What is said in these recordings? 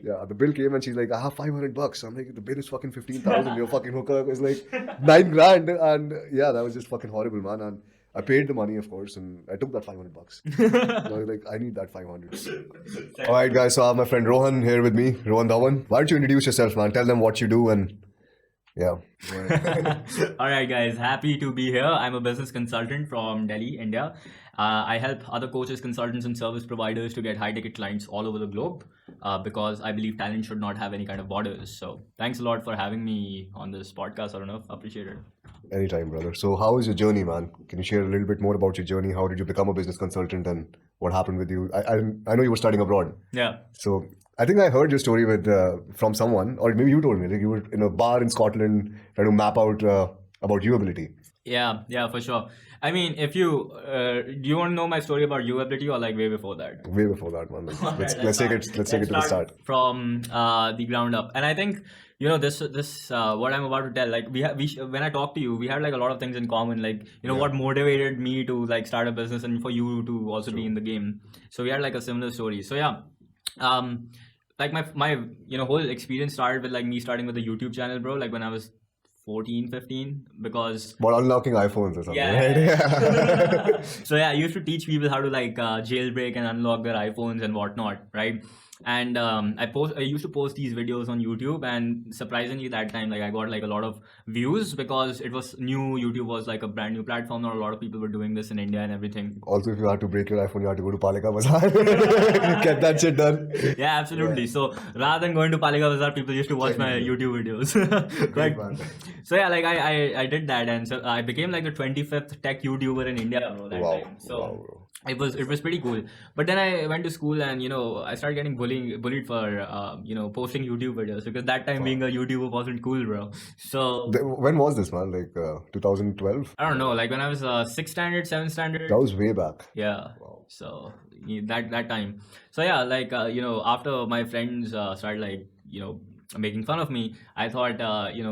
Yeah, the bill came and she's like, I have $500. I'm like, the bill is fucking 15,000. Your fucking hookup is like 9 grand. And yeah, that was just fucking horrible, man. And I paid the money, of course, and I took that $500. I was like, I need that 500. All right, guys. So I have my friend Rohan here with me, Rohan Dhawan. Why don't you introduce yourself, man? Tell them what you do and yeah. All right, guys. Happy to be here. I'm a business consultant from Delhi, India. I help other coaches, consultants, and service providers to get high-ticket clients all over the globe because I believe talent should not have any kind of borders. So thanks a lot for having me on this podcast. I don't know. Appreciate it. Anytime, brother. So how is your journey, man? Can you share a little bit more about your journey? How did you become a business consultant and what happened with you? I know you were studying abroad. Yeah. So I think I heard your story with from someone, or maybe you told me, like you were in a bar in Scotland trying to map out about Viewability. Yeah, for sure. I mean, if you do you want to know my story about Uability or like way before that? Way before that, man. Let's take it to the start from the ground up. And I think this what I'm about to tell, like when I talked to you, we had like a lot of things in common, like what motivated me to like start a business and for you to also be in the game. So we had like a similar story. So yeah, like my whole experience started with like me starting with a YouTube channel, bro, like when I was 14, 15, because about unlocking iPhones or something, right? Yeah. So yeah, I used to teach people how to like jailbreak and unlock their iPhones and whatnot, right? And I used to post these videos on YouTube, and surprisingly that time like I got like a lot of views because it was new. YouTube was like a brand new platform. Not a lot of people were doing this in India and everything. Also, if you had to break your iPhone, you had to go to Palika Bazaar, get that shit done. Yeah, absolutely. Yeah. So rather than going to Palika Bazaar, people used to watch my YouTube videos. Right. So yeah, like I did that, and so I became like the 25th tech YouTuber in India, bro, that time. So it was pretty cool. But then I went to school and I started getting bullied for posting YouTube videos because that time being a YouTuber wasn't cool, bro. So when was this, man? Like 2012? I don't know, like when I was 6th standard, 7th standard. That was way back. Yeah. Wow. So that time. So yeah, like after my friends started like making fun of me, I thought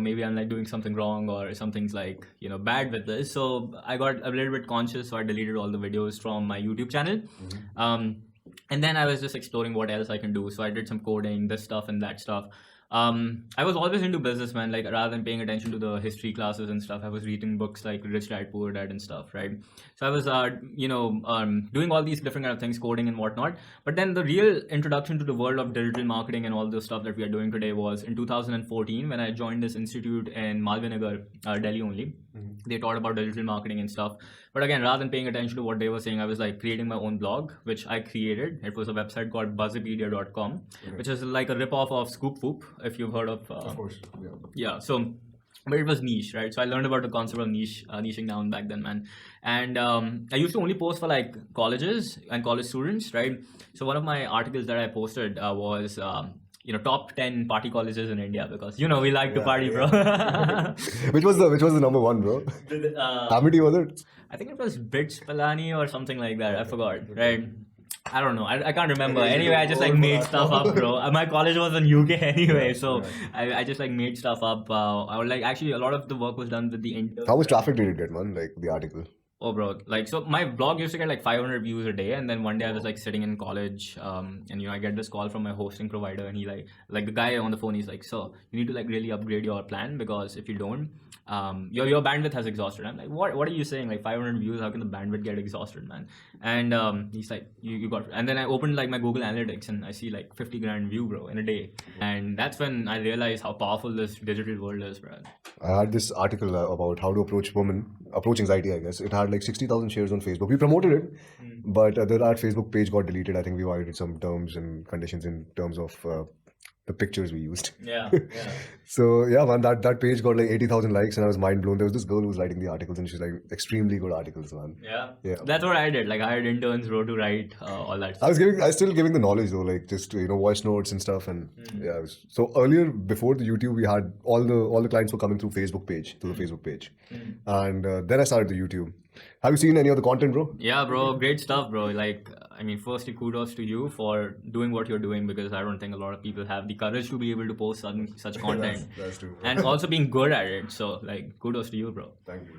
maybe I'm like doing something wrong or something's like bad with this. So I got a little bit conscious, so I deleted all the videos from my YouTube channel. And then I was just exploring what else I can do. So I did some coding, this stuff and that stuff. I was always into business, man. Like rather than paying attention to the history classes and stuff, I was reading books like Rich Dad Poor Dad and stuff, right? So I was doing all these different kind of things, coding and whatnot. But then the real introduction to the world of digital marketing and all the stuff that we are doing today was in 2014 when I joined this institute in Malvinagar, Delhi only. They taught about digital marketing and stuff. But again, rather than paying attention to what they were saying, I was like creating my own blog, which I created. It was a website called buzzipedia.com, which is like a ripoff of Scoop Whoop, if you've heard of. Of course, yeah. Yeah, so, but it was niche, right? So I learned about the concept of niching down back then, man. And I used to only post for like colleges and college students, right? So one of my articles that I posted was... top 10 party colleges in India because we like to party, bro. Which was the number one, bro? Amity, was it? I think it was Bits Palani or something like that. I forgot, right? I don't know. I can't remember. Anyway, I just like made stuff up, bro. My college was in UK anyway, so I just like made stuff up. I would like actually a lot of the work was done with the intern. How much traffic did it get, man? Like the article? Oh, bro, like, so my blog used to get like 500 views a day, and then one day I was like sitting in college, and I get this call from my hosting provider, and he like the guy on the phone, he's like, "So you need to like really upgrade your plan because if you don't, your bandwidth has exhausted." I'm like, what are you saying? Like 500 views, how can the bandwidth get exhausted, man? And he's like, you got. And then I opened like my Google Analytics, and I see like 50 grand view, bro, in a day, and that's when I realized how powerful this digital world is, bro. I had this article about how to approach anxiety, I guess. It had like 60,000 shares on Facebook. We promoted it, but that Facebook page got deleted. I think we violated some terms and conditions in terms of the pictures we used. Yeah. So yeah, man, that page got like 80,000 likes, and I was mind blown. There was this girl who was writing the articles, and she's like extremely good articles, man. Yeah. That's what I did. Like I had interns wrote to write all that stuff. I was still giving the knowledge though, like just voice notes and stuff, and so earlier before the YouTube, we had all the clients were coming through the Facebook page, and then I started the YouTube. Have you seen any of the content, bro? Yeah, bro. Great stuff, bro. Like, I mean, firstly, kudos to you for doing what you're doing because I don't think a lot of people have the courage to be able to post such content. That's true. And also being good at it. So, like, kudos to you, bro. Thank you.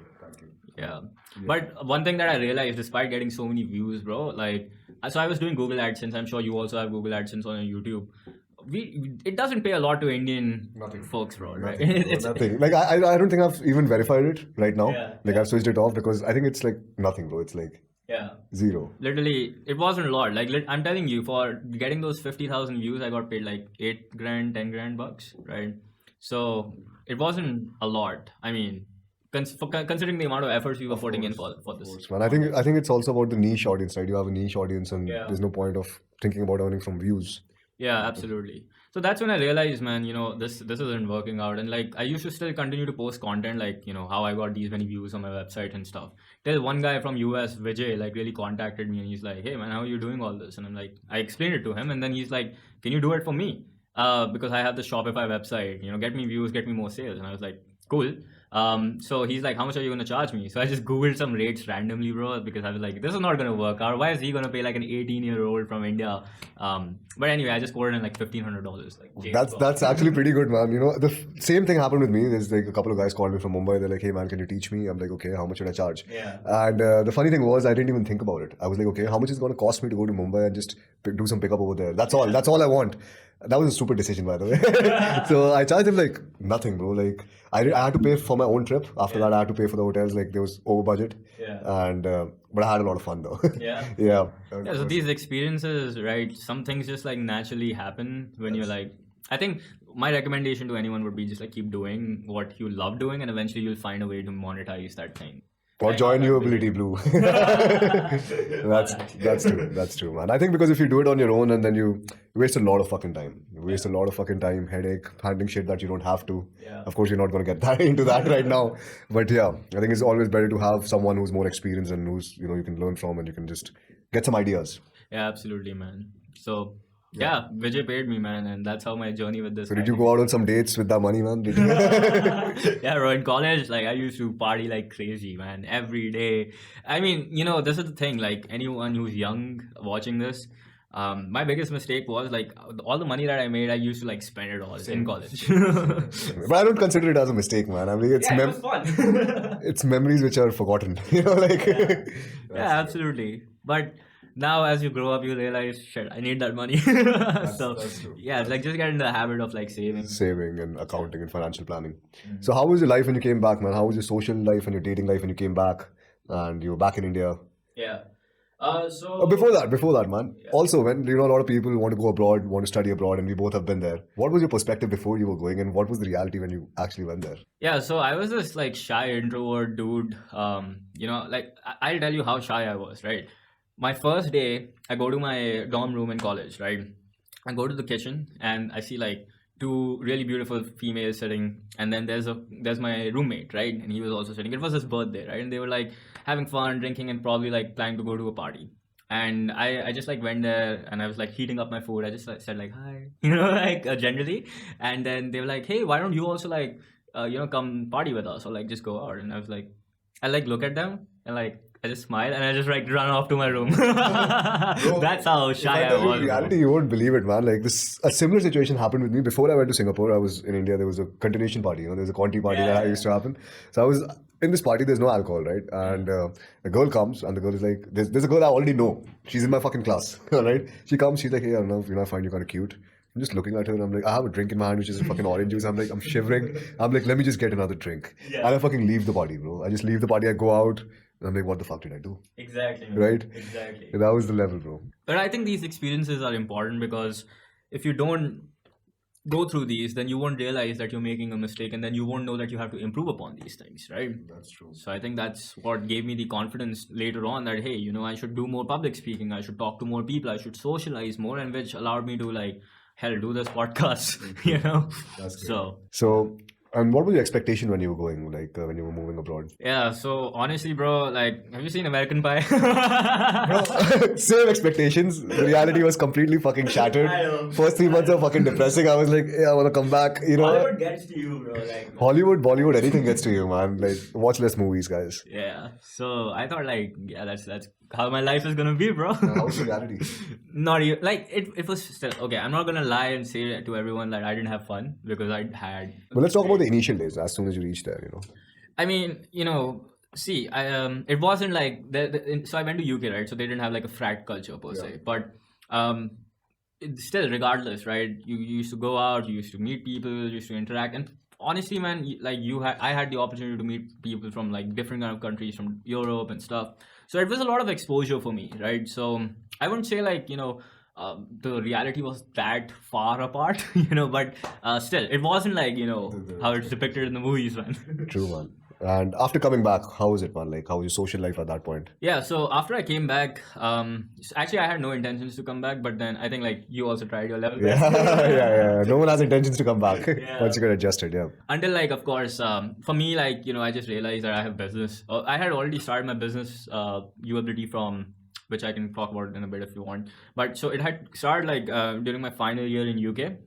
Yeah. But one thing that I realized, despite getting so many views, bro, like, so I was doing Google AdSense. I'm sure you also have Google AdSense on your YouTube. it doesn't pay a lot to Indian Nothing. folks, bro. Right? Nothing. Nothing. Like I don't think I've even verified it right now. Yeah, Like I've switched it off because I think it's like nothing, bro. It's like yeah. zero. Literally, it wasn't a lot. Like I'm telling you, for getting those 50,000 views, I got paid like 8 grand, 10 grand bucks, right? So it wasn't a lot. I mean, considering the amount of efforts we were putting in for this. Man, I think it's also about the niche audience, right? You have a niche audience, and Yeah. there's no point of thinking about earning from views. Yeah, absolutely. So that's when I realized, man, this isn't working out. And like I used to still continue to post content, like, how I got these many views on my website and stuff. Till one guy from US, Vijay, like really contacted me and he's like, hey man, how are you doing all this? And I'm like, I explained it to him and then he's like, can you do it for me? Because I have the Shopify website, get me views, get me more sales. And I was like, cool. So he's like, how much are you going to charge me? So I just Googled some rates randomly, bro, because I was like, this is not going to work out. Why is he going to pay like an 18-year-old from India? But anyway, I just quoted in like $1,500. Like, That's actually pretty good, man. The same thing happened with me. There's like a couple of guys called me from Mumbai. They're like, hey man, can you teach me? I'm like, okay, how much should I charge? Yeah. And the funny thing was, I didn't even think about it. I was like, okay, how much is it going to cost me to go to Mumbai and just do some pickup over there? That's all. That's all I want. That was a stupid decision, by the way. So I charged him like nothing, bro. Like I had to pay for my own trip. After that, I had to pay for the hotels. Like there was over budget. Yeah. And but I had a lot of fun though. Yeah. Yeah. Yeah. So these experiences, right? Some things just like naturally happen when you're like. I think my recommendation to anyone would be just like keep doing what you love doing, and eventually you'll find a way to monetize that thing. Or join Uability, Blue. That's true. That's true, man. I think because if you do it on your own and then you waste a lot of fucking time. You waste a lot of fucking time, headache, handling shit that you don't have to. Yeah. Of course, you're not going to get that into that right now. But yeah, I think it's always better to have someone who's more experienced and who's, you can learn from and you can just get some ideas. Yeah, absolutely, man. So yeah, Vijay paid me, man, and that's how my journey with this. So did you go out on some dates with that money, man? Did you? Yeah, bro. In college, like I used to party like crazy, man, every day. I mean, this is the thing. Like anyone who's young watching this, my biggest mistake was like all the money that I made, I used to like spend it all in college. But I don't consider it as a mistake, man. I mean, it's it was fun. It's memories which are forgotten. Like. Yeah, absolutely. But now as you grow up, you realize, shit, I need that money. That's true. Yeah, it's like just get into the habit of like saving and accounting and financial planning. Mm-hmm. So how was your life when you came back, man? How was your social life and your dating life when you came back and you were back in India? Yeah. Before that, man. Yeah. Also, when a lot of people want to go abroad, want to study abroad, and we both have been there. What was your perspective before you were going, and what was the reality when you actually went there? Yeah, so I was this like shy introvert dude. Like I'll tell you how shy I was, right? My first day, I go to my dorm room in college, right? I go to the kitchen and I see like two really beautiful females sitting, and then there's my roommate, right? And he was also sitting. It was his birthday, right? And they were like having fun, drinking, and probably like planning to go to a party. And I just like went there and I was like heating up my food. I just said like hi, like generally. And then they were like, hey, why don't you also like come party with us or like just go out? And I was like, I like look at them and like I just smile and I just like run off to my room. Bro, that's how shy I was. In reality, you won't believe it, man. Like a similar situation happened with me before I went to Singapore. I was in India. There was a continuation party. There was a Conti party that used to happen. So I was in this party. There's no alcohol, right? And a girl comes and the girl is like, "There's a girl I already know. She's in my fucking class, right?" She comes. She's like, "Hey, Arnav, I find you kind of cute." I'm just looking at her and I'm like, I have a drink in my hand, which is a fucking orange juice. I'm shivering. I'm like, let me just get another drink. Yeah. And I fucking leave the party, bro. I just leave the party. I go out. And I'm like, what the fuck did I do? Exactly. Man. Right? Exactly. And that was the level, bro. But I think these experiences are important because if you don't go through these, then you won't realize that you're making a mistake and then you won't know that you have to improve upon these things, right? That's true. So I think that's what gave me the confidence later on that, hey, I should do more public speaking. I should talk to more people. I should socialize more, and which allowed me to like, hell, do this podcast, That's great. So, and what was your expectation when you were going, like when you were moving abroad? Yeah, so honestly, bro, like, have you seen American Pie? Bro, same expectations. The reality was completely fucking shattered. First 3 months were fucking depressing. I was like, yeah, I want to come back. Hollywood gets to you, bro. Like, Hollywood, Bollywood, anything gets to you, man. Like, watch less movies, guys. Yeah. So I thought, like, yeah, that's how my life is gonna be, bro. How's the reality? Not even like it was still okay. I'm not gonna lie and say to everyone that I didn't have fun because I had. But let's talk about the initial days. As soon as you reached there, I mean, see, it wasn't like so I went to UK, right? So they didn't have like a frat culture per se, but still, regardless, right? You used to go out, you used to meet people, you used to interact, and honestly, man, I had the opportunity to meet people from like different kind of countries, from Europe and stuff. So it was a lot of exposure for me, right? So I wouldn't say like the reality was that far apart, but still, it wasn't like how it's depicted in the movies, man. True, man. And after coming back, how was it, man? Like, how was your social life at that point? Yeah, so after I came back, actually I had no intentions to come back, but then I think like you also tried your level best. Yeah. No one has intentions to come back Yeah. once you get adjusted, yeah. Until like, of course, for me, like, I just realized that I have business. I had already started my business, Uability, from which I can talk about in a bit if you want. But so it had started like during my final year in UK,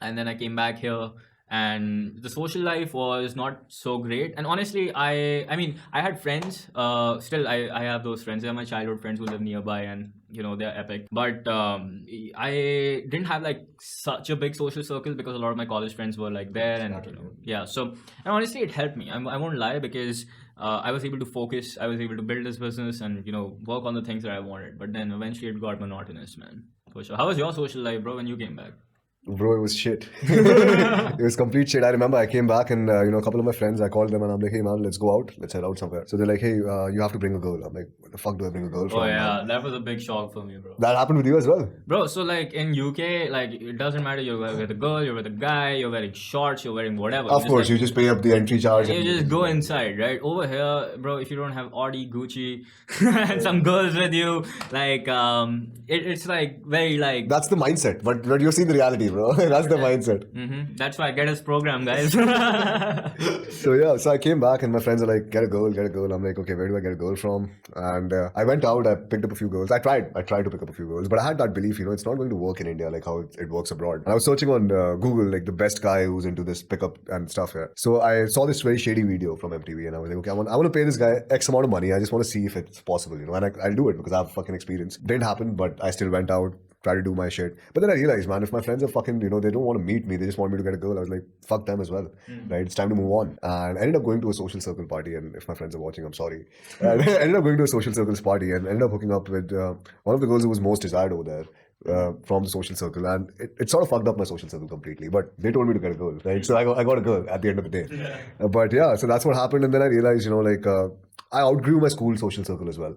and then I came back here. And the social life was not so great, and honestly I mean I had friends, still I have those friends. They're my childhood friends who live nearby, and they're epic, but I didn't have like such a big social circle because a lot of my college friends were like there, and yeah, so, and honestly it helped me. I won't lie, because I was able to focus, I was able to build this business and work on the things that I wanted, but then eventually it got monotonous, man, for sure. How was your social life, bro, when you came back? Bro, it was shit. It was complete shit. I remember I came back and, a couple of my friends, I called them and I'm like, hey man, let's go out. Let's head out somewhere. So they're like, hey, you have to bring a girl. I'm like, what the fuck do I bring a girl from? Oh yeah, that was a big shock for me, bro. That happened with you as well? Bro, so like in UK, like it doesn't matter, you're with a girl, you're with a guy, you're wearing shorts, you're wearing whatever. Of course, you just pay up the entry charge. You just go inside, right? Over here, bro, if you don't have Audi, Gucci, and some girls with you, like, it's like very like... That's the mindset, but you've seen the reality, bro. That's the mindset. That's why I get his program, guys. So I came back and my friends are like, get a girl. I'm like, okay, where do I get a girl from? And I went out, I picked up a few girls. I tried to pick up a few girls, but I had that belief, it's not going to work in India like how it works abroad. And I was searching on Google, like the best guy who's into this pickup and stuff here. So I saw this very shady video from MTV and I was like, okay, I want to pay this guy X amount of money. I just want to see if it's possible, and I'll do it because I have fucking experience. Didn't happen, but I still went out, try to do my shit. But then I realized, man, if my friends are fucking, they don't want to meet me, they just want me to get a girl, I was like, fuck them as well, right? It's time to move on. And I ended up going to a social circle party, and if my friends are watching, I'm sorry. I ended up going to a social circles party and ended up hooking up with one of the girls who was most desired over there. From the social circle, and it sort of fucked up my social circle completely, but they told me to get a girl, right? So I got a girl at the end of the day. But yeah, so that's what happened, and then I realized, I outgrew my school social circle as well.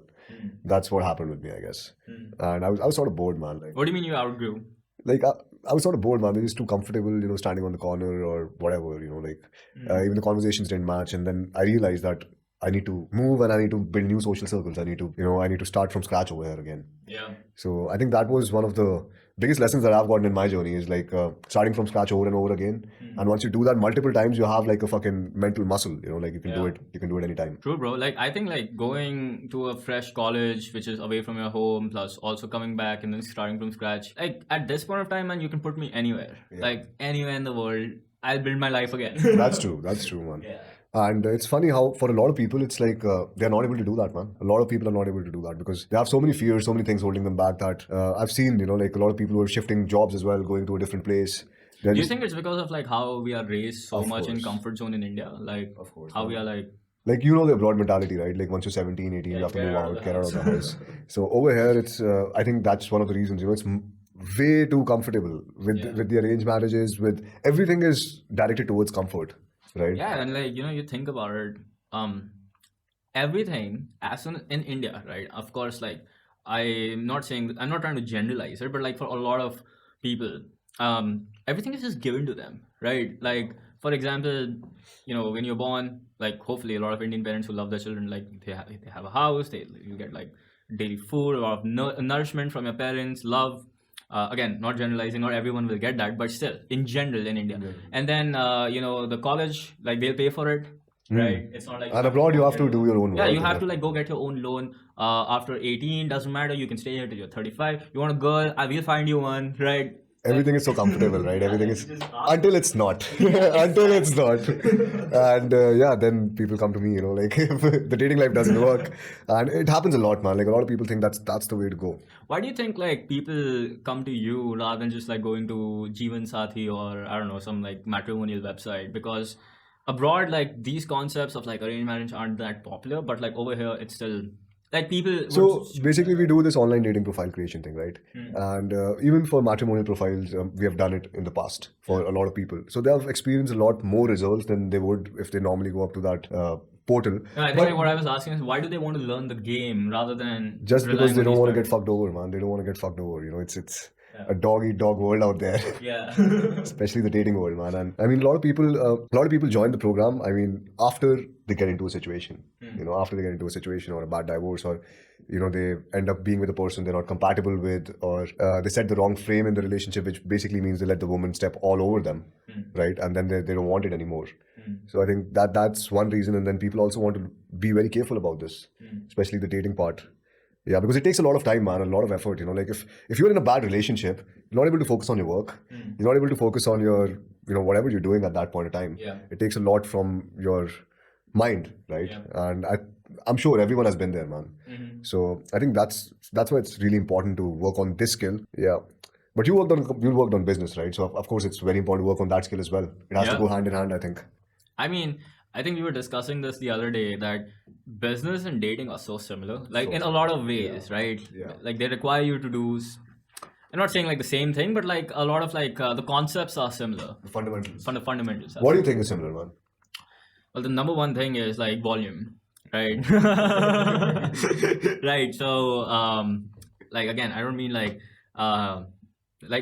That's what happened with me, I guess. And I was sort of bored, man. Like, what do you mean you outgrew? Like I was sort of bored, man. They're just too comfortable, standing on the corner or whatever, even the conversations didn't match. And then I realized that I need to move and I need to build new social circles. I need to start from scratch over here again. Yeah. So I think that was one of the biggest lessons that I've gotten in my journey, is like starting from scratch over and over again. And once you do that multiple times, you have like a fucking mental muscle, like you can do it. You can do it anytime. True, bro. Like I think like going to a fresh college, which is away from your home, plus also coming back and then starting from scratch. Like at this point of time, man, you can put me anywhere. Yeah. Like anywhere in the world, I'll build my life again. That's true, man. Yeah. And it's funny how for a lot of people it's like they're not able to do that, man. A lot of people are not able to do that because they have so many fears, so many things holding them back that I've seen, like a lot of people who are shifting jobs as well, going to a different place. Do you think it's because of like how we are raised so much in comfort zone in India? Like of course, how we are like the abroad mentality, right? Like once you're 17, 18, you have to move out, get out of the house. So over here, it's I think that's one of the reasons, it's way too comfortable with the arranged marriages, with everything is directed towards comfort. Right. Yeah, and like you think about it, everything as in India, right? Of course, like I'm not trying to generalize it, but like for a lot of people, everything is just given to them, right? Like for example, when you're born, like hopefully a lot of Indian parents who love their children, like they have a house, you get like daily food, a lot of nourishment from your parents, love. Again, not generalizing, not everyone will get that, but still, in general, in India. Yeah. And then, the college, like they'll pay for it, right? It's not like... And abroad, you have to do your own work. Yeah, you have to like go get your own loan. After 18, doesn't matter, you can stay here till you're 35. You want a girl, I will find you one, right? Everything is so comfortable, right? Everything is... Until it's not. Until it's not. And then people come to me, like if the dating life doesn't work. And it happens a lot, man. Like a lot of people think that's the way to go. Why do you think like people come to you rather than just like going to Jeevan Sathi or I don't know, some like matrimonial website? Because abroad, like these concepts of like arranged marriage aren't that popular, but like over here, it's still Like people. So basically, we do this online dating profile creation thing, right? And even for matrimonial profiles, we have done it in the past for a lot of people. So they have experienced a lot more results than they would if they normally go up to that portal. No, I think like what I was asking is why do they want to learn the game rather than Just because relying they on don't these want to get platforms? fucked over, man. They don't want to get fucked over. You know, it's a dog eat dog world out there. Yeah. Especially the dating world, man. And I mean, a lot of people join the program. I mean, after they get into a situation, after they get into a situation or a bad divorce, or they end up being with a person they're not compatible with, or they set the wrong frame in the relationship, which basically means they let the woman step all over them, right? And then they don't want it anymore. So I think that's one reason. And then people also want to be very careful about this, especially the dating part. Yeah, because it takes a lot of time, man, a lot of effort. Like if you're in a bad relationship, you're not able to focus on your work. You're not able to focus on your, whatever you're doing at that point in time. Yeah. It takes a lot from your mind, right? Yeah. And I'm sure everyone has been there, man. So I think that's why it's really important to work on this skill. Yeah. But you worked on business, right? So of course it's very important to work on that skill as well. It has to go hand in hand, I think. I mean, I think we were discussing this the other day that business and dating are so similar, like in a lot of ways, right? Yeah. Like they require you to do. I'm not saying like the same thing, but like a lot of like the concepts are similar. The fundamentals. Fundamentals. What do you think is similar, man? Well, the number one thing is like volume, right? Right. So, like again, I don't mean like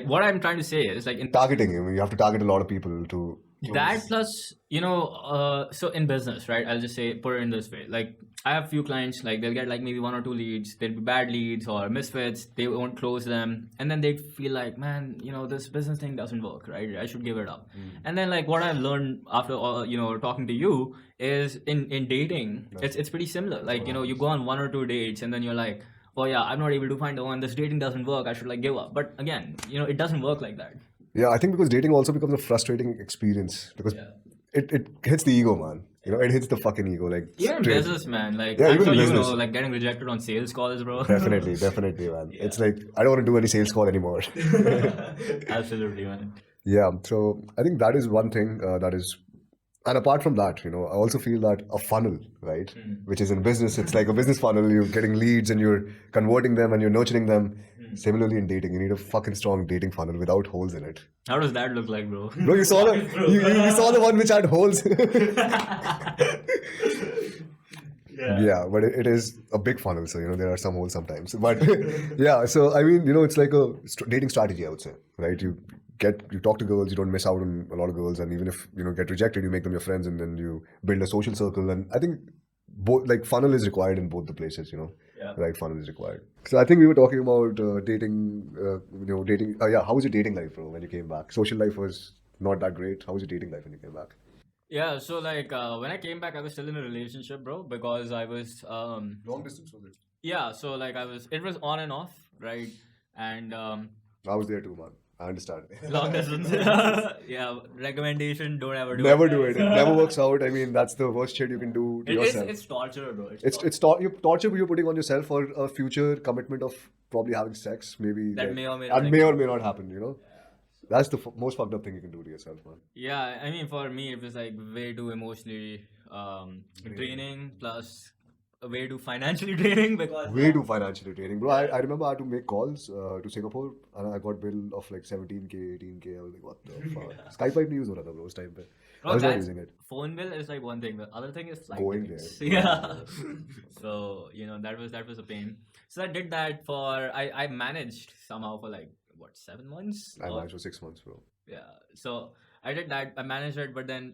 what I'm trying to say is like in targeting. I mean, you have to target a lot of people to. That plus, so in business, right? I'll just say, put it in this way. Like, I have few clients, like, they'll get like maybe 1 or 2 leads. They'll be bad leads or misfits. They won't close them. And then they feel like, man, this business thing doesn't work, right? I should give it up. And then, like, what I've learned after, talking to you is in dating, it's pretty similar. Like, you go on 1 or 2 dates and then you're like, oh, yeah, I'm not able to find the one. This dating doesn't work. I should, like, give up. But again, it doesn't work like that. Yeah, I think because dating also becomes a frustrating experience because it hits the ego, man. It hits the fucking ego. Like even business, man. Like yeah, I'm even sure business. like getting rejected on sales calls, bro. Definitely, man. Yeah. It's like I don't want to do any sales call anymore. Absolutely, man. Yeah, so I think that is one thing that is. And apart from that, I also feel that a funnel, right, which is in business, it's like a business funnel. You're getting leads and you're converting them and you're nurturing them. Similarly, in dating, you need a fucking strong dating funnel without holes in it. How does that look like, bro? Bro, you saw you saw the one which had holes. Yeah, but it is a big funnel, so there are some holes sometimes. But yeah, so I mean, it's like a dating strategy, I would say, right? You talk to girls, you don't miss out on a lot of girls, and even if get rejected, you make them your friends, and then you build a social circle. And I think both like funnel is required in both the places. Right, funnel is required. So I think we were talking about dating. Dating. Yeah, how was your dating life, bro? When you came back, social life was not that great. How was your dating life when you came back? Yeah, so like when I came back, I was still in a relationship, bro, because I was long distance was it? Yeah, so like it was on and off, right? And I was there too, man. I understand. Long distance. Yeah, recommendation, don't ever do Never it. do it. It never works out. I mean, that's the worst shit you can do to yourself. It's torture, bro. It's torture you're putting on yourself for a future commitment of probably having sex, maybe. That like, may or may and not may or may not happen. That's the most fucked up thing you can do to yourself, man. Yeah, I mean, for me, it was like way too emotionally draining, plus way too financially draining because way too financially draining, bro. I remember I had to make calls to Singapore and I got bill of like 17K, 18K. I was like, what the fuck? Skype नहीं use हो रहा था, bro, उस time पे. I was not using it. Phone bill is like one thing. The other thing is flight Going tickets. there. Yeah. So that was a pain. So I did that for I managed somehow for like what 7 months. I managed for 6 months, bro. Yeah. So I did that. I managed it, but then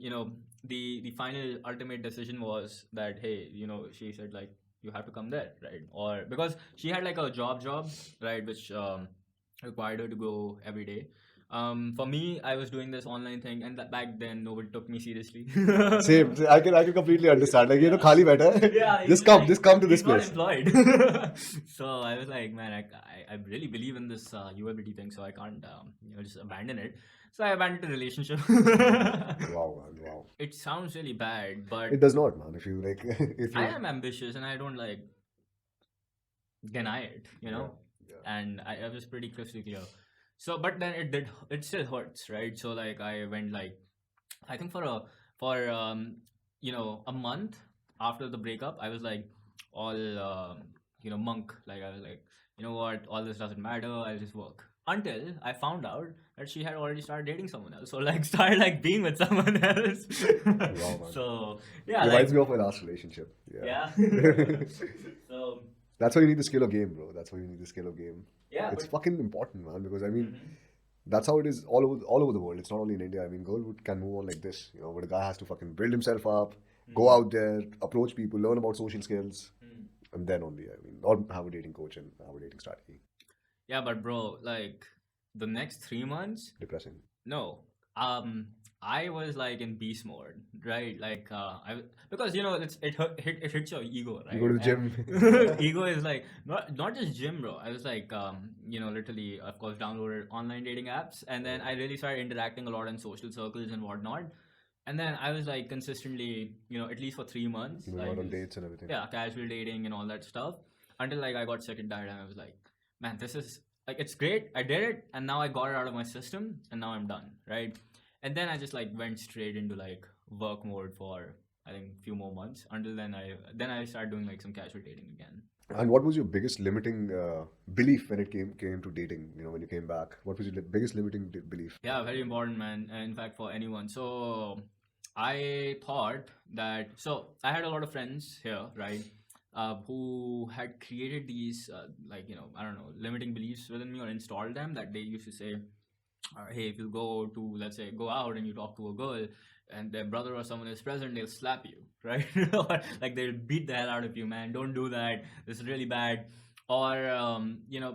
the final ultimate decision was that hey, she said like you have to come there, right? Or because she had like a job, right, which required her to go every day. For me, I was doing this online thing, and back then nobody took me seriously. Same. I can completely understand. Like khali baitha hai. Yeah, just come to this place. Not employed. So I was like, man, I really believe in this Uability thing, so I can't just abandon it. So I abandoned the relationship. Wow, man, wow. It sounds really bad, but it does not, man. If you I am ambitious and I don't like deny it, Yeah. And I was pretty crystal clear. So, but then it still hurts, right? So like I went like, I think for a month after the breakup, I was like all monk. Like I was like, you know what, all this doesn't matter. I'll just work. Until I found out that she had already started dating someone else, or like started like being with someone else. Wow, man. So yeah, Reminds like me of my last relationship. yeah. So That's why you need the skill of game, bro. That's why you need the skill of game. yeah, It's but fucking important, man. Because I mean, Mhm. that's how it is all over the world. It's not only in India. I mean, can move on like this, but a guy has to fucking build himself up, go out there, approach people, learn about social skills, Mm. and then only, I mean, or have a dating coach and have a dating strategy. Yeah, but bro, like the next 3 months, Depressing. no. I was like in beast mode, right? Like because it hits your ego, You right? go to the And gym. ego is like not just gym, bro. I was like literally, of course, downloaded online dating apps, and then I really started interacting a lot in social circles and whatnot. And then I was like consistently, at least for 3 months, Going like out on dates and everything. yeah, casual dating and all that stuff, until like I got sick and tired, and I was like, man, this is like, it's great, I did it, and now I got it out of my system, and now I'm done, right? And then I just like went straight into like work mode for I think few more months, until then I started doing like some casual dating again. And what was your biggest limiting belief when it came to dating? When you came back, what was your biggest limiting belief? Yeah, very important, man. In fact, for anyone. So I thought that. So I had a lot of friends here, right? Who had created these, I don't know, limiting beliefs within me, or installed them, that they used to say, hey, if you go to, let's say, go out and you talk to a girl and their brother or someone is present, they'll slap you, right? Or like they'll beat the hell out of you, man. Don't do that. This is really bad. Or,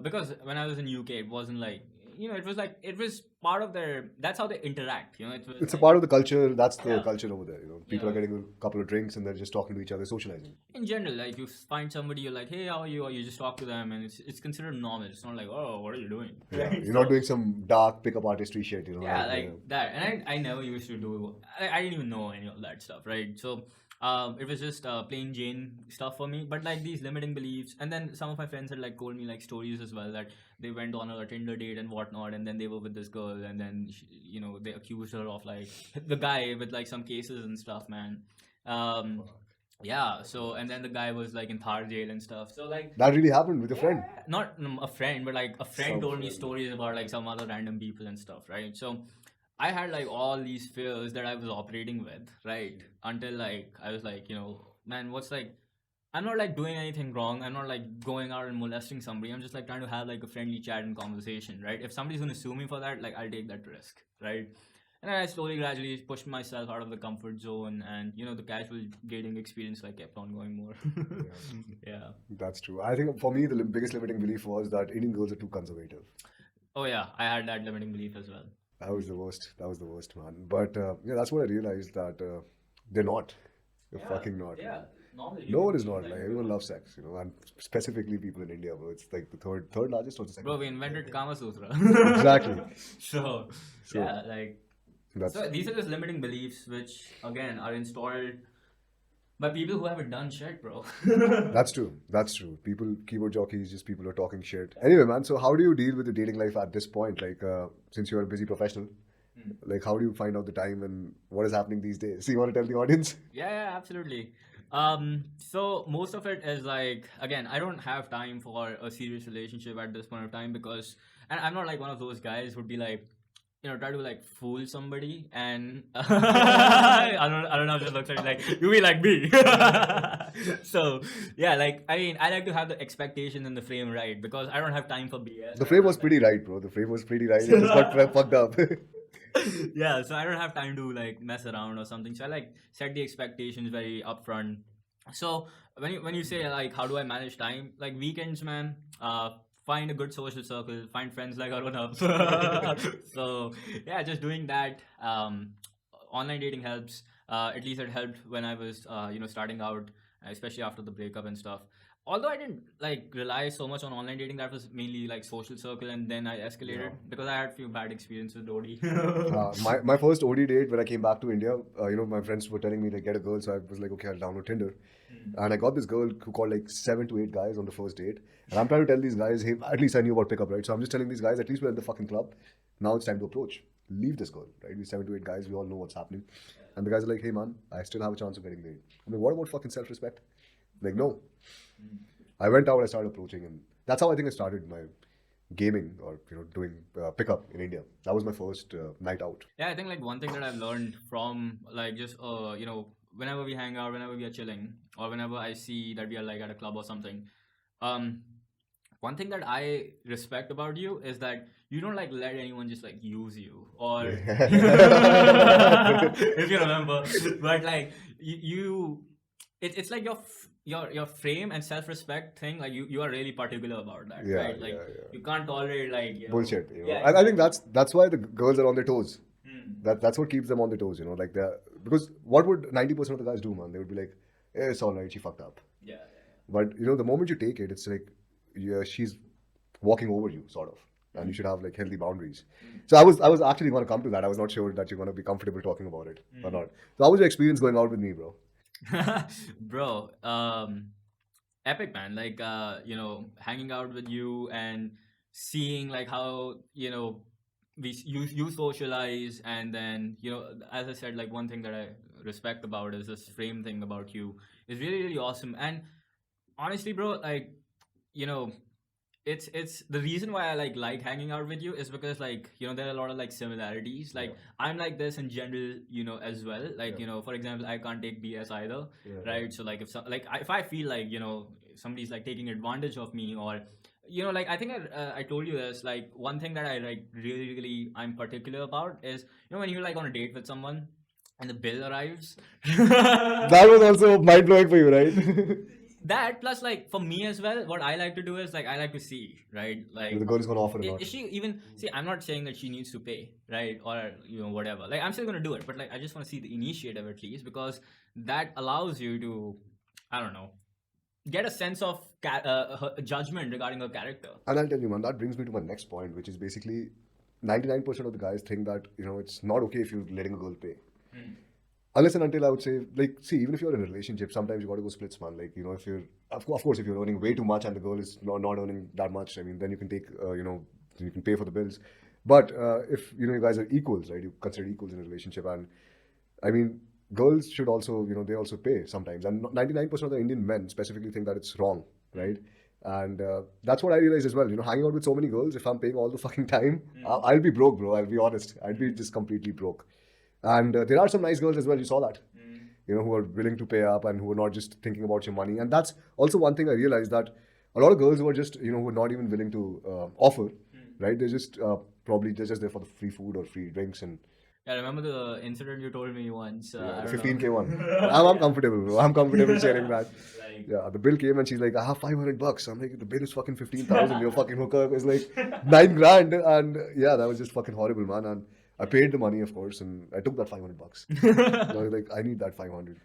because when I was in UK, it wasn't like, it was part of that's how they interact, it was It's a like, part of the culture. That's the yeah. culture over there. People Yeah. are getting a couple of drinks and they're just talking to each other, socializing. In general, like you find somebody, you're like, hey, how are you? Or you just talk to them, and it's considered normal. It's not like, oh, what are you doing? Yeah, Right? you're not doing some dark pickup artistry shit. Yeah, like that. And I never used to do. I didn't even know any of that stuff, right? So it was just plain Jane stuff for me. But like these limiting beliefs, and then some of my friends had like told me like stories as well, that they went on a Tinder date and whatnot, and then they were with this girl, and then they accused her of like the guy with like some cases and stuff, man. Um, yeah. So and then the guy was like in Thar jail and stuff. So like That really happened with your friend. not a friend, but like a friend Some told me friend. stories about like some other random people and stuff, right? So I had like all these fears that I was operating with, right? Until like I was like, man, what's like, I'm not like doing anything wrong. I'm not like going out and molesting somebody. I'm just like trying to have like a friendly chat and conversation, right? If somebody's gonna sue me for that, like I'll take that risk, right? And then I slowly, gradually pushed myself out of the comfort zone, and the casual dating experience like kept on going more. Yeah. That's true. I think for me, the biggest limiting belief was that Indian girls are too conservative. Oh yeah, I had that limiting belief as well. That was the worst. That was the worst, man. But yeah, that's what I realized, that they're not. They're fucking not. Yeah. Normally, No one is not. Like, everyone loves sex, and specifically people in India, bro. It's like the third largest or the second. Bro, we invented Kama Sutra. Exactly. So yeah, like That's so these are just limiting beliefs which again are installed by people who haven't done shit, bro. that's true. That's true. People, keyboard jockeys, just people who are talking shit. Anyway, man. So how do you deal with the dating life at this point? Like, since you're a busy professional, like, how do you find out the time and what is happening these days? So you want to tell the audience? Yeah, absolutely. So most of it is like, again, I don't have time for a serious relationship at this point of time, because, and I'm not like one of those guys who'd be like, try to like fool somebody, and I don't know if this looks like you be like me. So yeah, like I mean, I like to have the expectation and the frame right, because I don't have time for BS. The frame was pretty right, bro. The frame was pretty right. It just got fucked up. Yeah, so I don't have time to like mess around or something. So I like set the expectations very upfront. So when you say like how do I manage time, like weekends, man, find a good social circle, find friends like Arunab. So yeah, just doing that. Online dating helps. At least it helped when I was starting out, especially after the breakup and stuff. Although I didn't like rely so much on online dating, that was mainly like social circle, and then I escalated because I had a few bad experiences with OD. My first OD date when I came back to India, my friends were telling me to get a girl, so I was like, okay, I'll download Tinder. And I got this girl who called like 7 to 8 guys on the first date. And I'm trying to tell these guys, hey, at least I knew about pickup, right? So I'm just telling these guys, at least we're in the fucking club. Now it's time to approach. Leave this girl, right? We 7 to 8 guys, we all know what's happening. And the guys are like, hey man, I still have a chance of getting laid. I'm like, what about fucking self-respect? Like, no. I went out, I started approaching, and that's how I think I started my gaming or doing pickup in India. That was my first night out. Yeah, I think like one thing that I've learned from like just whenever we hang out, whenever we are chilling, or whenever I see that we are like at a club or something, um, one thing that I respect about you is that you don't like let anyone just like use you or if you remember, but like it's like your frame and self-respect thing. Like you are really particular about that, Yeah, right? Like yeah. you can't tolerate like Bullshit. Yeah, And I think that's why the girls are on their toes. Hmm. That's what keeps them on their toes. Like because what would 90% of the guys do, man? They would be like, it's all right, she fucked up. Yeah. But the moment you take it, it's like, yeah, she's walking over you, sort of, and you should have like healthy boundaries. So I was actually going to come to that. I was not sure that you're going to be comfortable talking about it or not. So how was your experience going out with me, bro? Bro, epic, man. Like hanging out with you and seeing like how you socialize, and then as I said, like one thing that I respect about is this frame thing about you is really really awesome. And honestly, bro, like you know it's the reason why I like hanging out with you is because like there are a lot of like similarities. Like I'm like this in general, as well. Like for example, I can't take BS either, right? So like if I feel like somebody's like taking advantage of me, or like I think I told you this, like one thing that I like really really I'm particular about is when you're like on a date with someone and the bill arrives. That was also mind blowing for you, right? That plus like for me as well, what I like to do is like I like to see, right? Like The girl is gonna offer a lot. is she even see? I'm not saying that she needs to pay, right? Or whatever. Like I'm still gonna do it, but like I just want to see the initiative at least, because that allows you to, I don't know, get a sense of her judgment regarding her character. And I'll tell you, man, that brings me to my next point, which is basically 99% of the guys think that it's not okay if you're letting a girl pay. Unless and until I would say, like, see, even if you're in a relationship, sometimes you got to go splits, man. Like, if you're, of course, if you're earning way too much and the girl is not earning that much, I mean, then you can take, you can pay for the bills. But if, you guys are equals, right, you consider equals in a relationship. And I mean, girls should also, they also pay sometimes. And 99% of the Indian men specifically think that it's wrong, right? And that's what I realized as well. Hanging out with so many girls, if I'm paying all the fucking time, I'll be broke, bro. I'll be honest. I'd be just completely broke. And there are some nice girls as well. You saw that, who are willing to pay up and who are not just thinking about your money. And that's also one thing I realized, that a lot of girls who are just, who are not even willing to offer, right? They're just probably they're just there for the free food or free drinks. And Yeah, I remember the incident you told me once. the 15K one. I'm comfortable, bro. I'm comfortable sharing that. Yeah, the bill came and she's like, I have $500. I'm like, the bill is fucking 15,000. Your fucking hookup is like 9 grand. And yeah, that was just fucking horrible, man. And I paid the money, of course, and I took that $500. I was like, I need that 500.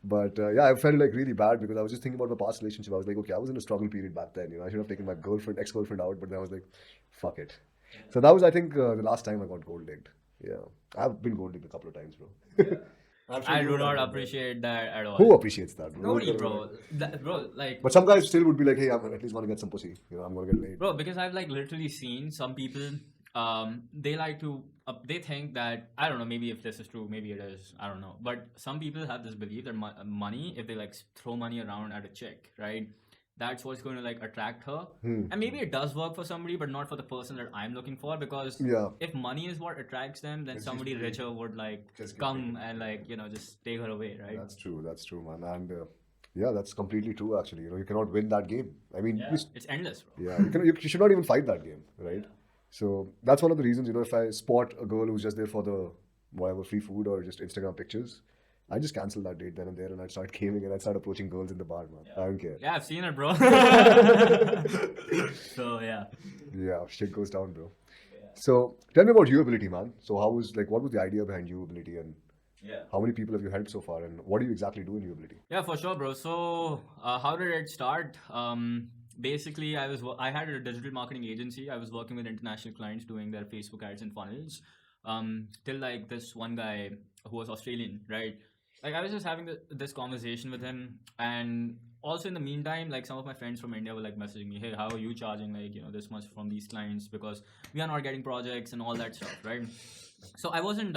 But yeah, I felt like really bad because I was just thinking about my past relationship. I was like, okay, I was in a struggle period back then. I should have taken my ex-girlfriend out, but then I was like, fuck it. So that was, I think, the last time I got gold digged. Yeah, I've been gold digged a couple of times, bro. I do not appreciate that at all. Who appreciates that, bro? Nobody, bro. Bro, like. But some guys still would be like, hey, I'm at least gonna get some pussy. I'm gonna get laid. Bro, because I've like literally seen some people. They like to. They think that, I don't know. Maybe if this is true, maybe it is. I don't know. But some people have this belief that money, if they like throw money around at a chick, right? That's what's going to like attract her. And maybe it does work for somebody, but not for the person that I'm looking for. Because if money is what attracts them, then somebody richer would like come and like just take her away, right? That's true, man. And yeah, that's completely true. Actually, you cannot win that game. I mean, it's endless, bro. Yeah, you should not even fight that game, right? So that's one of the reasons. If I spot a girl who's just there for the whatever free food or just Instagram pictures, I just cancel that date then and there, and I'd start gaming and I'd start approaching girls in the bar, man. I don't care. Yeah, I've seen it, bro. So yeah. Yeah, shit goes down, bro. So tell me about Viewability, man. So what was the idea behind Viewability, and how many people have you helped so far, and what do you exactly do in Viewability? Yeah, for sure, bro. So how did it start? Basically, I had a digital marketing agency. I was working with international clients doing their Facebook ads and funnels. Till like this one guy who was Australian, right? Like I was just having this conversation with him, and also in the meantime, like some of my friends from India were like messaging me, hey, how are you charging like this much from these clients, because we are not getting projects and all that stuff, right? So I wasn't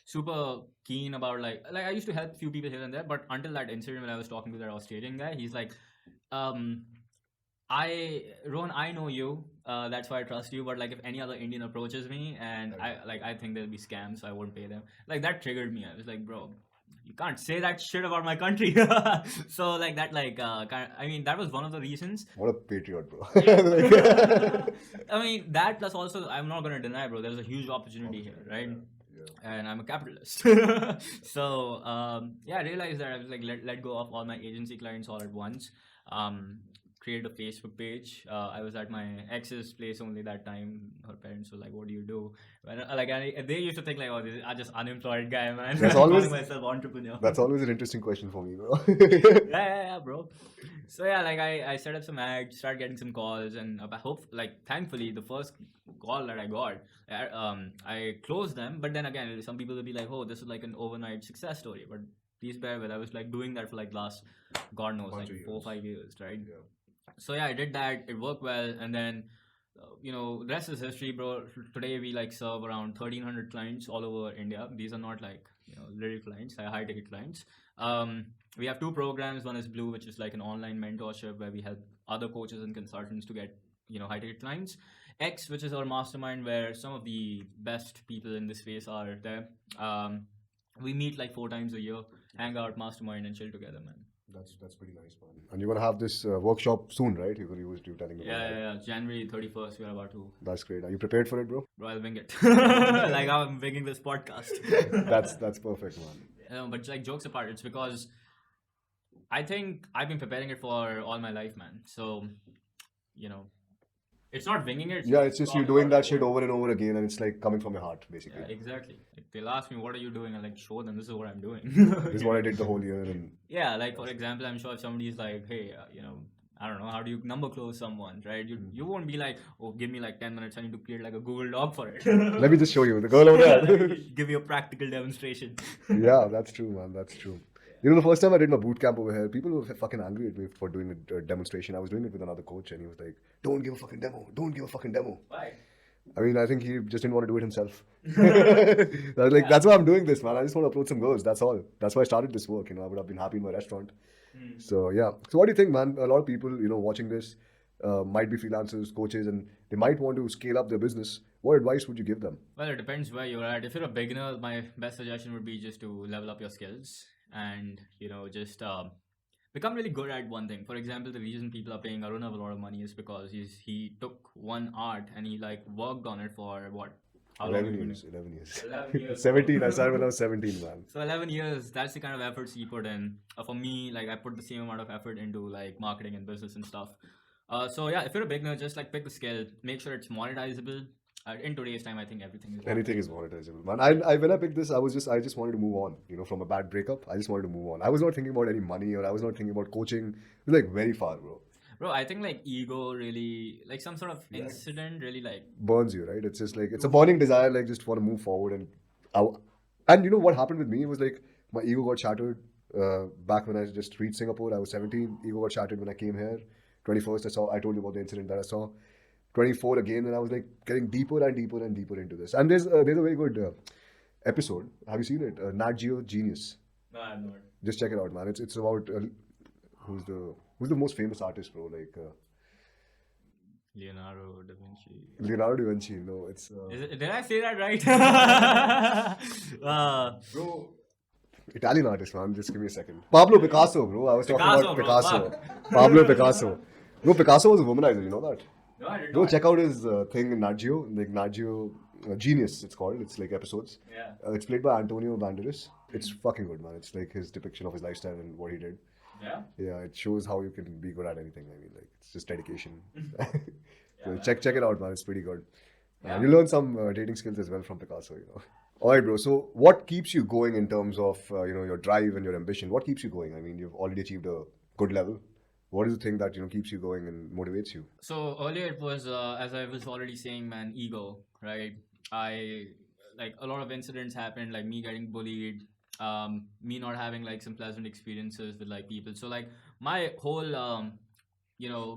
super keen about like I used to help few people here and there, but until that incident when I was talking to that Australian guy, he's like, Rohan, I know you. That's why I trust you. But like, if any other Indian approaches me, and I think there'll be scams, so I won't pay them. Like that triggered me. I was like, bro, you can't say that shit about my country. So like that, I mean, that was one of the reasons. What a patriot, bro. I mean, that plus also, I'm not gonna deny, bro. There's a huge opportunity here, right? And I'm a capitalist. So yeah, I realized that I was like let go of all my agency clients all at once. Created a Facebook page. I was at my ex's place only that time. Her parents were like, "What do you do?" They used to think like, "Oh, this is just unemployed guy, man." That's I'm always- calling myself entrepreneur. That's always an interesting question for me, bro. Yeah, bro. So yeah, like I set up some ads, started getting some calls, and I hope, like, thankfully, the first call that I got, I closed them. But then again, some people will be like, "Oh, this is like an overnight success story." But please bear with. I was like doing that for like last, God knows, Bunch like of 4 or years. 5 years, right? Yeah. So yeah, I did that. It worked well, and then the rest is history, bro. Today we like serve around 1,300 clients all over India. These are not like little clients, like high ticket clients. We have two programs. One is Blue, which is like an online mentorship where we help other coaches and consultants to get high ticket clients. X, which is our mastermind, where some of the best people in this space are there. We meet like 4 times a year, hang out, mastermind, and chill together, man. That's pretty nice, man. And you're gonna have this workshop soon, right? You were telling me. Yeah. January 31st, we are about to. That's great. Are you prepared for it, bro? Bro, I'll wing it. Like how I'm winging this podcast. That's perfect, man. But like, jokes apart, it's because I think I've been preparing it for all my life, man. So, it's not winging it. Yeah, it's just you doing that shit over and over again, and it's like coming from your heart, basically. Yeah, exactly. Like, they'll ask me, "What are you doing?" I like show them, "This is what I'm doing." This is what I did the whole year, and yeah, like for example, I'm sure if somebody's like, "Hey, I don't know, how do you number close someone?" Right? You won't be like, "Oh, give me like 10 minutes. I need to create like a Google Doc for it." let me just show you the girl over there. Give you a practical demonstration. Yeah, that's true, man. That's true. The first time I did my boot camp over here, people were fucking angry at me for doing a demonstration. I was doing it with another coach, and he was like, "Don't give a fucking demo. Don't give a fucking demo." Why? I mean, I think he just didn't want to do it himself. I was like, that's why I'm doing this, man. I just want to approach some girls. That's all. That's why I started this work. I would have been happy in my restaurant. So, yeah. So, what do you think, man? A lot of people, watching this might be freelancers, coaches, and they might want to scale up their business. What advice would you give them? Well, it depends where you're at. If you're a beginner, my best suggestion would be just to level up your skills and, just become really good at one thing. For example, the reason people are paying Arunav a lot of money is because he took one art and he like worked on it for what? How long 11 did you years. do? 11 years. 11 years. 17. I started when I was 17, man. So 11 years, that's the kind of efforts he put in. For me, like I put the same amount of effort into like marketing and business and stuff. So yeah, if you're a beginner, just like pick the skill, make sure it's monetizable. In today's time, I think everything is Anything is monetizable, man. I when I picked this, I just wanted to move on. From a bad breakup, I just wanted to move on. I was not thinking about any money, or I was not thinking about coaching. It was like very far, bro. Bro, I think like ego really, like some sort of incident really like Burns you, right? It's just like it's a burning desire, like just want to move forward. And you know what happened with me? It was like my ego got shattered back when I just reached Singapore. I was 17. Ego got shattered when I came here. 21st, I told you about the incident that I saw. 24 again, and I was like getting deeper and deeper and deeper into this. And there's a very good episode. Have you seen it? Nat Geo Genius. no, I'm not. Just check it out, man. It's about who's the most famous artist, bro? Like Leonardo da Vinci. Leonardo da Vinci. No, it's Did I say that right? bro. Italian artist, man. Just give me a second. Pablo Picasso, bro. I was talking about Bro, Picasso. fuck. Pablo Picasso. Bro, Picasso was a womanizer. You know that? No, I did Bro, not. check out his thing in Nat Geo. Like Nat Geo Genius, it's called. It's like episodes. Yeah. It's played by Antonio Banderas. It's fucking good, man. It's like his depiction of his lifestyle and what he did. Yeah? Yeah, it shows how you can be good at anything. I mean, like it's just dedication. So check it out, man. It's pretty good. Yeah. You learn some dating skills as well from Picasso. All right, bro. So, what keeps you going in terms of your drive and your ambition? What keeps you going? I mean, you've already achieved a good level. What is the thing that keeps you going and motivates you? So earlier it was, as I was already saying, man, ego, right? Like a lot of incidents happened, like me getting bullied, me not having like some pleasant experiences with like people. So like my whole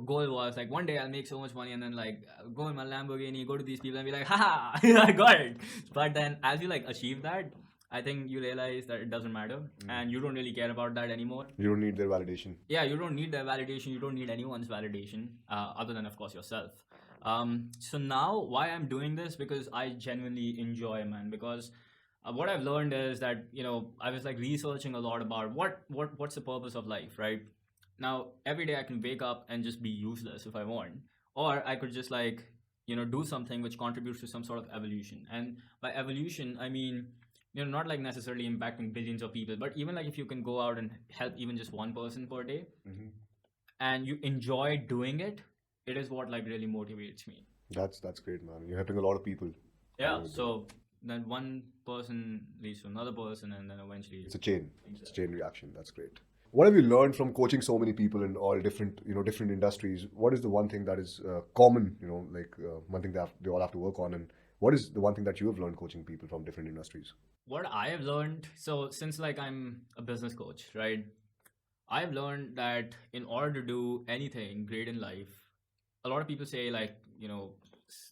goal was like one day I'll make so much money and then like go in my Lamborghini, go to these people and be like, haha, I got it. But then as you like achieve that, I think you realize that it doesn't matter, and you don't really care about that anymore. You don't need their validation. Yeah, you don't need their validation. You don't need anyone's validation, other than, of course, yourself. So now, why I'm doing this? Because I genuinely enjoy, man. Because what I've learned is that, I was like researching a lot about what's the purpose of life, right? Now, every day I can wake up and just be useless if I want, or I could just like, do something which contributes to some sort of evolution. And by evolution, I mean, not like necessarily impacting billions of people, but even like if you can go out and help even just one person per day, and you enjoy doing it, it is what like really motivates me. That's great, man. You're helping a lot of people. Yeah. So then one person leads to another person, and then eventually it's a chain. It's a chain reaction. That's great. What have you learned from coaching so many people in all different industries? What is the one thing that is common? One thing that they all have to work on, and what is the one thing that you have learned coaching people from different industries? What I have learned, so since like I'm a business coach, right? I've learned that in order to do anything great in life, a lot of people say like,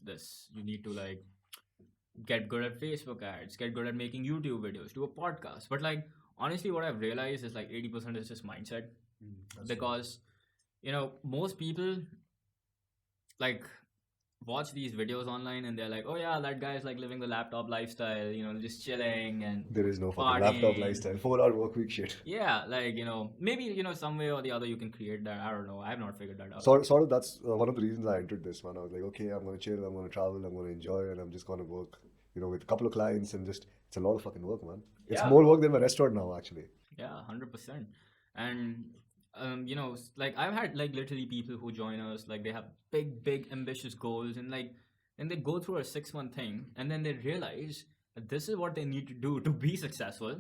this, you need to like get good at Facebook ads, get good at making YouTube videos, do a podcast. But like, honestly, what I've realized is like 80% is just mindset. Because, most people like watch these videos online and they're like, oh yeah, that guy's like living the laptop lifestyle, just chilling and there is no fucking laptop lifestyle, 4-hour work week shit. Yeah, like, maybe, some way or the other you can create that. I don't know. I have not figured that out. Sort of that's one of the reasons I entered this, man. I was like, okay, I'm going to chill, I'm going to travel, I'm going to enjoy, and I'm just going to work, with a couple of clients, and just, it's a lot of fucking work, man. It's more work than my restaurant now, actually. Yeah, 100%. And, like I've had like literally people who join us, like they have big, ambitious goals, and like, and they go through a 6-month thing, and then they realize that this is what they need to do to be successful.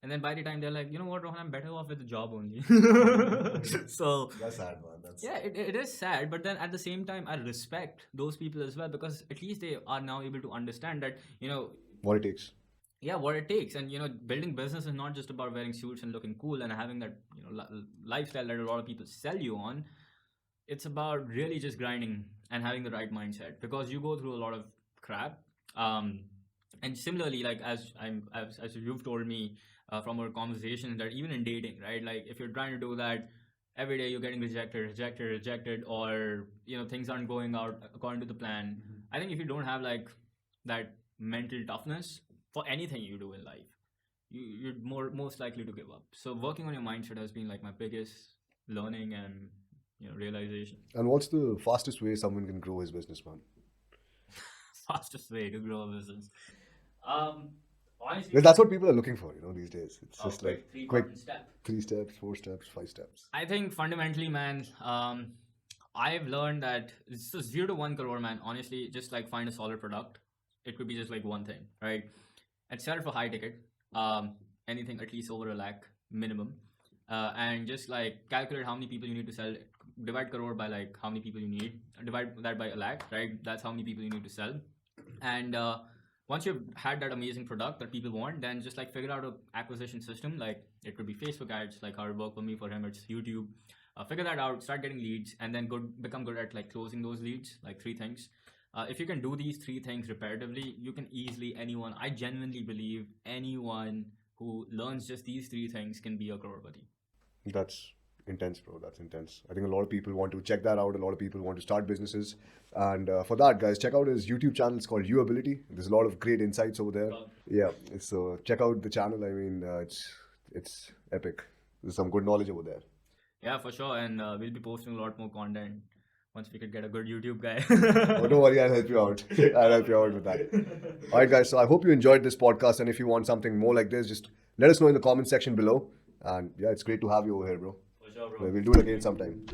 And then by the time they're like, you know what, Rohan, I'm better off with a job only. So that's sad, man. Yeah, it is sad, but then at the same time, I respect those people as well, because at least they are now able to understand that, what it takes. Yeah, what it takes. And, building business is not just about wearing suits and looking cool and having that, lifestyle that a lot of people sell you on. It's about really just grinding and having the right mindset, because you go through a lot of crap. And similarly, like as you've told me from our conversation, that even in dating, right? Like if you're trying to do that every day, you're getting rejected, or, things aren't going out according to the plan. I think if you don't have like that mental toughness for anything you do in life, you're most likely to give up. So working on your mindset has been like my biggest learning and realization. And what's the fastest way someone can grow his business, man? Fastest way to grow a business. Honestly, that's what people are looking for, these days. It's just like quick 3 steps, 4 steps, 5 steps. I think fundamentally, man, I've learned that it's a 0 to 1 crore, man. Honestly, just like find a solid product. It could be just like one thing, right? And sell it for high ticket. Anything at least over 1 lakh minimum. And just like calculate how many people you need to sell. Divide crore by like how many people you need. Divide that by 1 lakh, right? That's how many people you need to sell. And once you've had that amazing product that people want, then just like figure out an acquisition system. Like it could be Facebook ads, like how it worked for me. For him, it's YouTube. Figure that out, start getting leads, and then become good at like closing those leads. Like 3 things. If you can do these 3 things repetitively, you can easily, I genuinely believe anyone who learns just these 3 things can be a crorepati. That's intense, bro. That's intense. I think a lot of people want to check that out. A lot of people want to start businesses. And for that, guys, check out his YouTube channel. It's called Uability. There's a lot of great insights over there. Yeah. So check out the channel. I mean, it's epic. There's some good knowledge over there. Yeah, for sure. And we'll be posting a lot more content once we could get a good YouTube guy. Oh, don't worry, I'll help you out. I'll help you out with that. All right, guys. So I hope you enjoyed this podcast. And if you want something more like this, just let us know in the comment section below. And yeah, it's great to have you over here, bro. For sure, bro. We'll do it again sometime.